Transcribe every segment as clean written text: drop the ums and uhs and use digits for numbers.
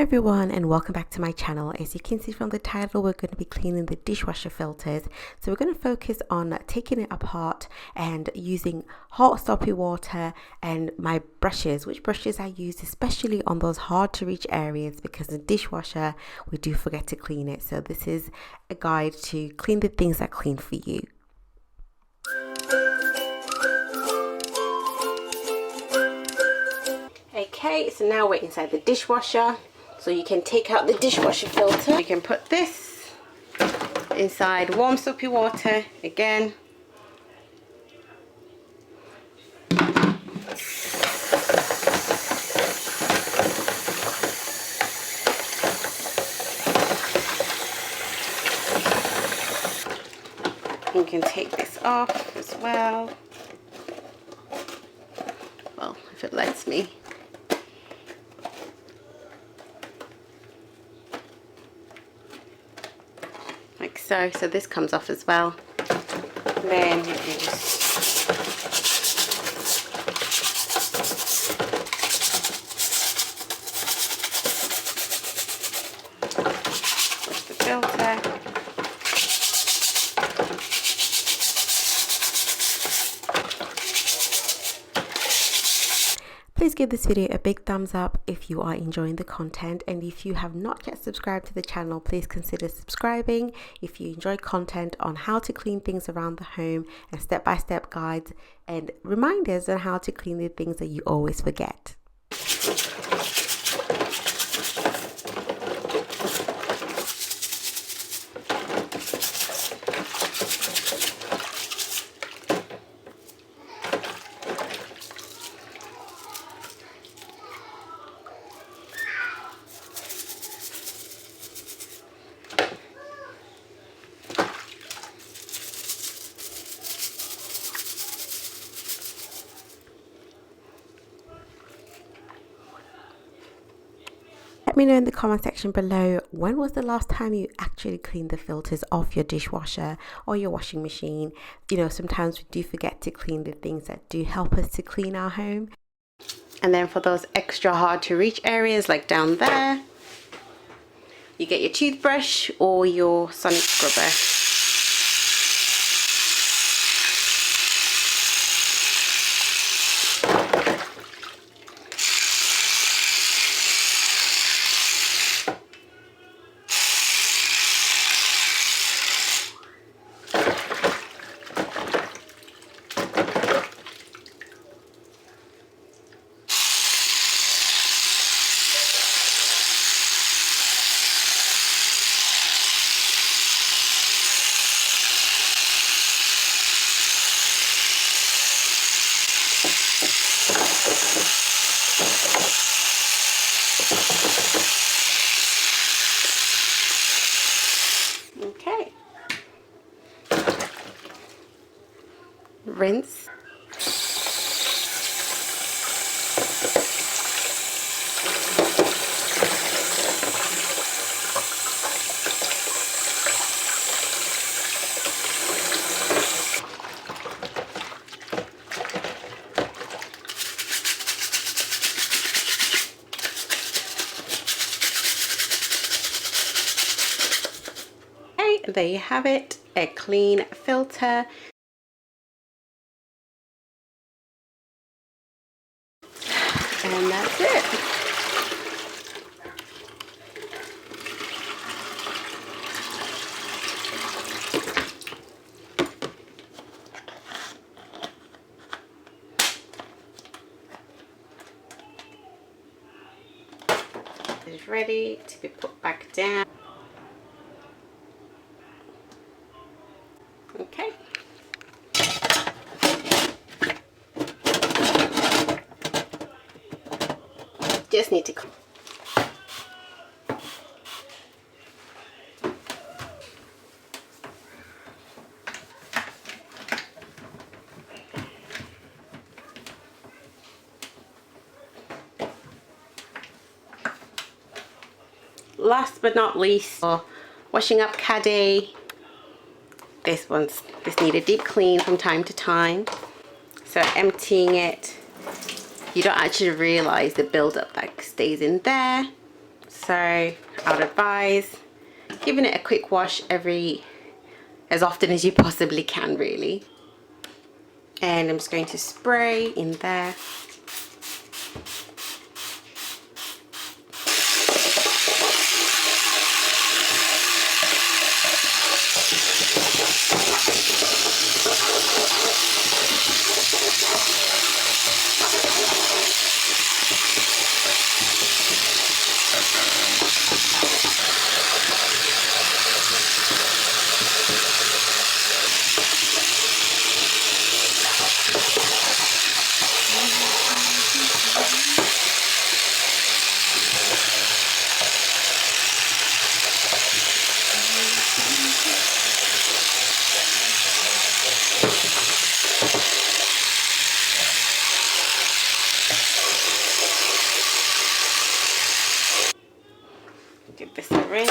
Everyone, and welcome back to my channel. As you can see from the title, we're going to be cleaning the dishwasher filters. So we're going to focus on taking it apart and using hot soapy water and my brushes, which brushes I use especially on those hard to reach areas, because the dishwasher we do forget to clean it. So this is a guide to clean the things that clean for you. Okay, so now we're inside the dishwasher. So you can take out the dishwasher filter. You can put this inside warm soapy water again. You can take this off as well. Well, if it lets me. Like so. So this comes off as well. Then you can just push the filter. Please give this video a big thumbs up if you are enjoying the content, and if you have not yet subscribed to the channel, please consider subscribing if you enjoy content on how to clean things around the home and step-by-step guides and reminders on how to clean the things that you always forget. Let me know in the comment section below, when was the last time you actually cleaned the filters off your dishwasher or your washing machine? You know, sometimes we do forget to clean the things that do help us to clean our home. And then for those extra hard to reach areas like down there, you get your toothbrush or your sonic scrubber. Okay. Rinse. There you have it, a clean filter. And that's it. It's ready to be put back down. Okay. Just need to last but not least, washing up Caddy. This need a deep clean from time to time. So emptying it, you don't actually realize the buildup that stays in there. So I would advise giving it a quick wash as often as you possibly can, really. And I'm just going to spray in there. Give this a rinse.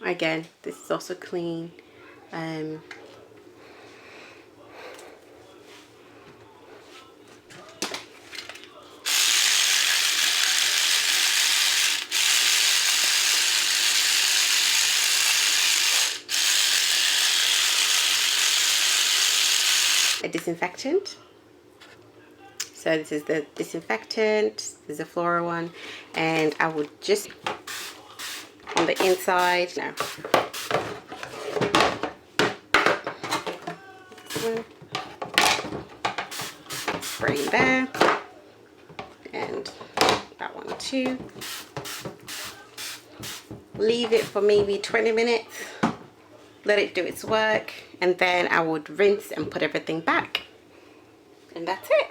Again, this is also clean. A disinfectant. So this is the disinfectant, this is a floral one, and I would just on the inside, no. Spray there, and that one too. Leave it for maybe 20 minutes, let it do its work, and then I would rinse and put everything back, and that's it.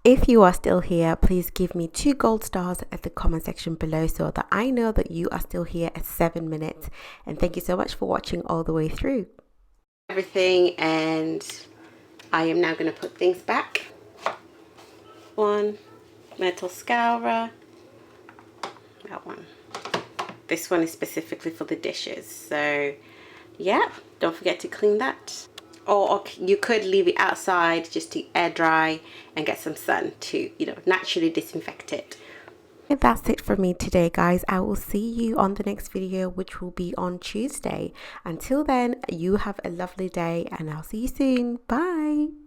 If you are still here, please give me 2 gold stars at the comment section below so that I know that you are still here at 7 minutes. And thank you so much for watching all the way through. Everything, and I am now going to put things back. One metal scourer. That one. This one is specifically for the dishes. So yeah, don't forget to clean that. Or you could leave it outside just to air dry and get some sun to, you know, naturally disinfect it. And that's it for me today, guys. I will see you on the next video, which will be on Tuesday. Until then, you have a lovely day and I'll see you soon. Bye.